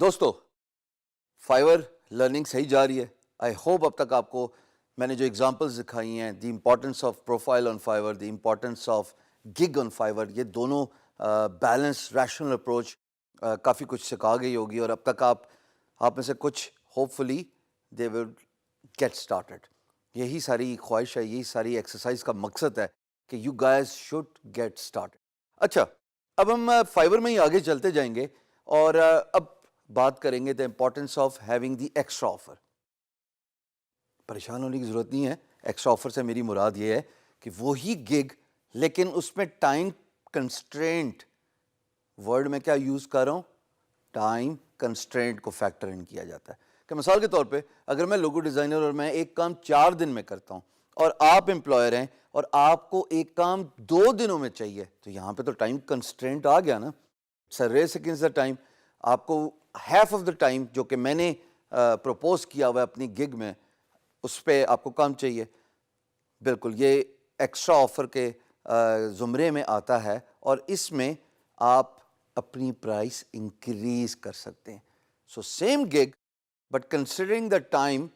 دوستو فائور لرننگ صحیح جا رہی ہے. آئی ہوپ اب تک آپ کو میں نے جو ایگزامپلز دکھائی ہیں, the importance of profile on Fiverr, the importance of gig on Fiverr, یہ دونوں بیلنس ریشنل اپروچ کافی کچھ سکھا گئی ہوگی. اور اب تک آپ میں سے کچھ hopefully they will get started. یہی ساری خواہش ہے, یہی ساری ایکسرسائز کا مقصد ہے کہ you guys should get started. اچھا, اب ہم فائور میں ہی آگے چلتے جائیں گے اور اب بات کریں گے the importance of having the extra offer. پریشان ہونے کی ضرورت نہیں ہے. ایکسٹرا آفر سے میری مراد یہ ہے کہ وہی گگ لیکن اس میں ٹائم کنسٹرینٹ, ورڈ میں کیا یوز کر رہا ہوں, ٹائم کنسٹرینٹ کو فیکٹر ان کیا جاتا ہے. کہ مثال کے طور پہ اگر میں لوگو ڈیزائنر اور میں ایک کام 4 دن میں کرتا ہوں اور آپ امپلائر ہیں اور آپ کو ایک کام 2 دنوں میں چاہیے, تو یہاں پہ تو ٹائم کنسٹرینٹ آ گیا نا. سر سیکنڈز دا ٹائم, آپ کو ہیف آف دا ٹائم جو کہ میں نے پروپوز کیا ہوا ہے اپنی گگ میں, اس پہ آپ کو کام چاہیے. بالکل یہ ایکسٹرا آفر کے زمرے میں آتا ہے اور اس میں آپ اپنی پرائس انکریز کر سکتے ہیں. So same gig but considering the time,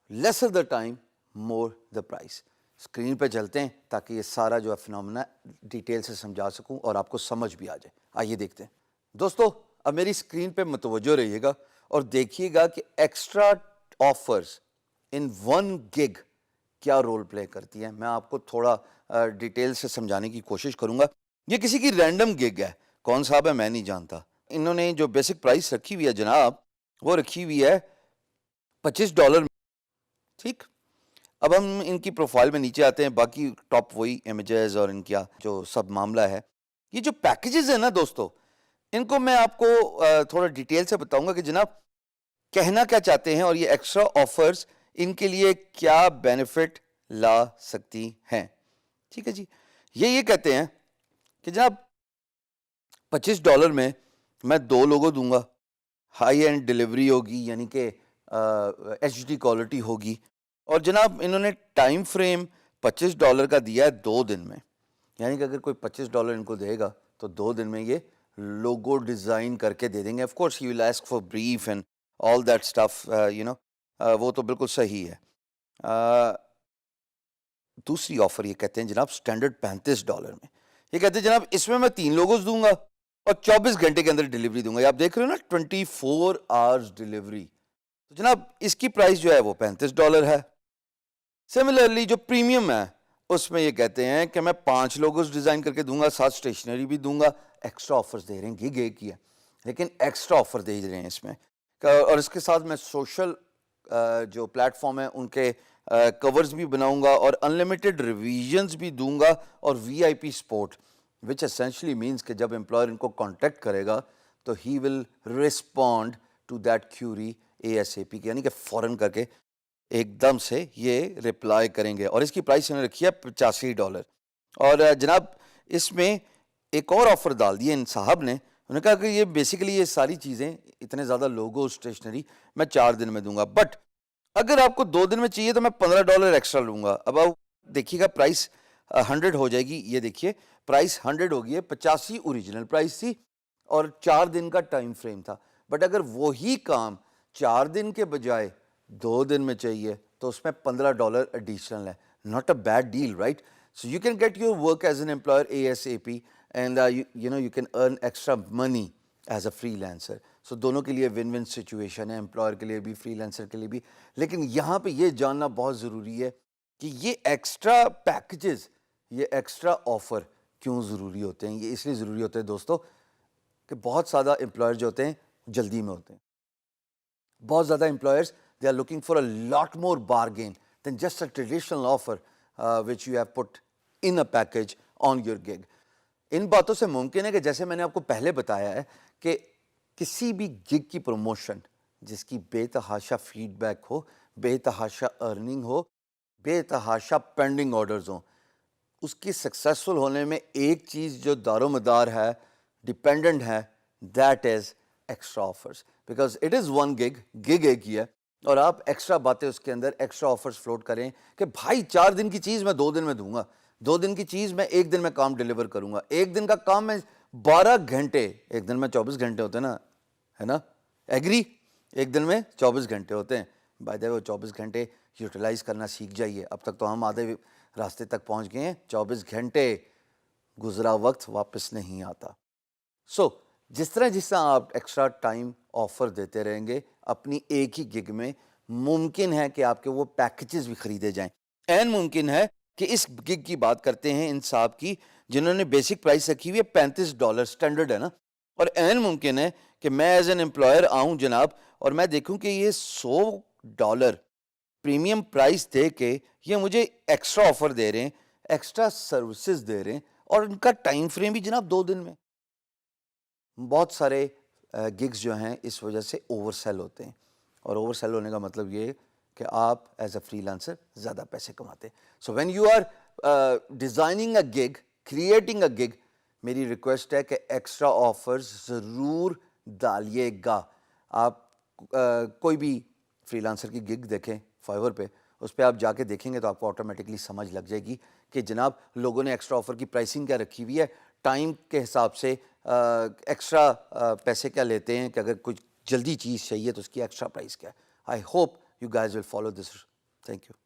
lesser the time more the price. Screen پہ چلتے ہیں تاکہ یہ سارا جو ہے فنومنا ڈیٹیل سے سمجھا سکوں اور آپ کو سمجھ بھی آ جائے. آئیے دیکھتے ہیں. دوستو اب میری اسکرین پہ متوجہ رہیے گا اور دیکھیے گا کہ extra offers in one gig کیا رول پلے کرتی ہیں. میں آپ کو تھوڑا ڈیٹیل سے سمجھانے کی کوشش کروں گا. یہ کسی کی رینڈم گگ ہے, کون صاحب ہے میں نہیں جانتا. انہوں نے جو بیسک پرائس رکھی ہوئی ہے جناب, وہ رکھی ہوئی ہے $25. ٹھیک, اب ہم ان کی پروفائل میں نیچے آتے ہیں. باقی ٹاپ وہی امیجز اور ان کا جو سب معاملہ ہے. یہ جو پیکیجز ہیں نا دوستو, ان کو میں آپ کو تھوڑا ڈیٹیل سے بتاؤں گا کہ جناب کہنا کیا چاہتے ہیں اور یہ ایکسٹرا آفرز ان کے لیے کیا بینیفٹ لا سکتی ہیں. ٹھیک ہے جی, یہ کہتے ہیں کہ جناب $25 میں میں 2 لوگوں دوں گا, ہائی اینڈ ڈیلیوری ہوگی یعنی کہ ایچ ڈی کوالٹی ہوگی, اور جناب انہوں نے ٹائم فریم $25 کا دیا ہے 2 دن میں. یعنی کہ اگر کوئی $25 ان کو دے گا تو 2 دن میں یہ لوگو ڈیزائن کر کے دے دیں گے. Of course he will ask for brief and all that stuff, وہ تو بالکل صحیح ہے. دوسری آفر یہ کہتے ہیں جناب اسٹینڈرڈ $35 میں. یہ کہتے ہیں جناب اس میں 3 لوگوز دوں گا اور 24 گھنٹے کے اندر ڈیلیوری دوں گا. یہ آپ دیکھ رہے ہو نا 24 آورز ڈیلیوری. تو جناب اس کی پرائس جو ہے وہ $35 ہے. سملرلی جو پریمیم ہے اس میں یہ کہتے ہیں کہ میں 5 لوگوز ڈیزائن کر کے دوں گا, ساتھ اسٹیشنری بھی دوں گا. ایکسٹرا آفرز دے رہے ہیں, گگ ایک ہی ہے لیکن ایکسٹرا آفر دے رہے ہیں اس میں. اور اس کے ساتھ میں سوشل جو پلیٹ فارم ہے ان کے کورز بھی بناؤں گا اور انلمیٹڈ ریویژنز بھی دوں گا اور V I P support, which essentially means کہ جب امپلائر ان کو کانٹیکٹ کرے گا تو he will respond to that query ASAP, یعنی کہ فوراً کر کے ایک دم سے یہ رپلائی کریں گے. اور اس کی پرائس انہوں نے رکھی ہے $85. اور جناب اس میں ایک اور آفر ڈال دی ہے ان صاحب نے. انہوں نے کہا کہ یہ بیسیکلی یہ ساری چیزیں اتنے زیادہ لوگو اسٹیشنری میں 4 دن میں دوں گا, بٹ اگر آپ کو 2 دن میں چاہیے تو میں $15 ایکسٹرا لوں گا. اب آپ دیکھیے گا پرائس 100 ہو جائے گی. یہ دیکھیے پرائس 100 ہو گئی ہے. 85 اوریجنل پرائس تھی اور 4 دن کا ٹائم فریم تھا. بٹ اگر وہی کام 4 دن کے بجائے 2 دن میں چاہیے تو اس میں $15 ایڈیشنل ہے. Not a bad deal, right? So you can get your work as an employer ASAP and you can earn extra money as a فری لینسر. سو دونوں کے لیے ون ون سچویشن ہے, امپلائر کے لیے بھی فری لینسر کے لیے بھی. لیکن یہاں پہ یہ جاننا بہت ضروری ہے کہ یہ ایکسٹرا پیکیجز, یہ ایکسٹرا آفر کیوں ضروری ہوتے ہیں. یہ اس لیے ضروری ہوتے ہیں دوستو کہ بہت زیادہ امپلائر جو ہوتے ہیں جلدی میں ہوتے ہیں. بہت زیادہ employers they are looking for a lot more bargain than just a traditional offer which you have put in a package on your gig. ان باتوں سے ممکن ہے کہ جیسے میں نے آپ کو پہلے بتایا ہے کہ کسی بھی گگ کی پروموشن جس کی بے تحاشا فیڈ بیک ہو, بے تحاشا ارننگ ہو, بے تحاشا پینڈنگ آرڈرز ہوں, اس کی سکسیسفل ہونے میں ایک چیز جو دار و مدار ہے, ڈیپینڈنٹ ہے, that is extra offers. Because it is one gig, gig ایک ہی ہے اور آپ ایکسٹرا باتیں اس کے اندر ایکسٹرا آفرز فلوٹ کریں کہ بھائی 4 دن کی چیز میں 2 دن میں دوں گا, 2 دن کی چیز میں 1 دن میں کام ڈیلیور کروں گا, 1 دن کا کام میں 12 گھنٹے, ایک دن میں 24 گھنٹے ہوتے ہیں نا, ہے نا, ایگری؟ ایک دن میں 24 گھنٹے ہوتے ہیں. بائی دا وے وہ 24 گھنٹے یوٹیلائز کرنا سیکھ جائیے. اب تک تو ہم آدھے راستے تک پہنچ گئے ہیں. 24 گھنٹے گزرا وقت واپس نہیں آتا. سو جس طرح آپ ایکسٹرا ٹائم آفر دیتے رہیں گے اپنی ایک ہی گگ میں, ممکن ہے کہ آپ کے وہ پیکیجز بھی خریدے جائیں. این ممکن ہے کہ اس گگ کی بات کرتے ہیں ان صاحب کی جنہوں نے بیسک پرائس رکھی ہوئی ہے $35 اسٹینڈرڈ ہے نا, اور این ممکن ہے کہ میں ایز این امپلائر آؤں جناب اور میں دیکھوں کہ یہ $100 پریمیم پرائس دے کے یہ مجھے ایکسٹرا آفر دے رہے ہیں, ایکسٹرا سروسز دے رہے ہیں, اور ان کا ٹائم فریم بھی جناب 2 دن میں. بہت سارے گگز جو ہیں اس وجہ سے اوور سیل ہوتے ہیں, اور اوور سیل ہونے کا مطلب یہ کہ آپ ایز اے فری لانسر زیادہ پیسے کماتے ہیں. So when you are designing a gig, creating a gig, میری ریکویسٹ ہے کہ ایکسٹرا آفرز ضرور ڈالیے گا. آپ کوئی بھی فری لانسر کی گگ دیکھیں فائیور پہ, اس پہ آپ جا کے دیکھیں گے تو آپ کو آٹومیٹکلی سمجھ لگ جائے گی کہ جناب لوگوں نے ایکسٹرا آفر کی پرائسنگ کیا رکھی ہوئی ہے, ٹائم کے حساب سے ایکسٹرا پیسے کیا لیتے ہیں, کہ اگر کچھ جلدی چیز چاہیے تو اس کی ایکسٹرا پرائس کیا ہے. I hope you guys will follow this. Thank you.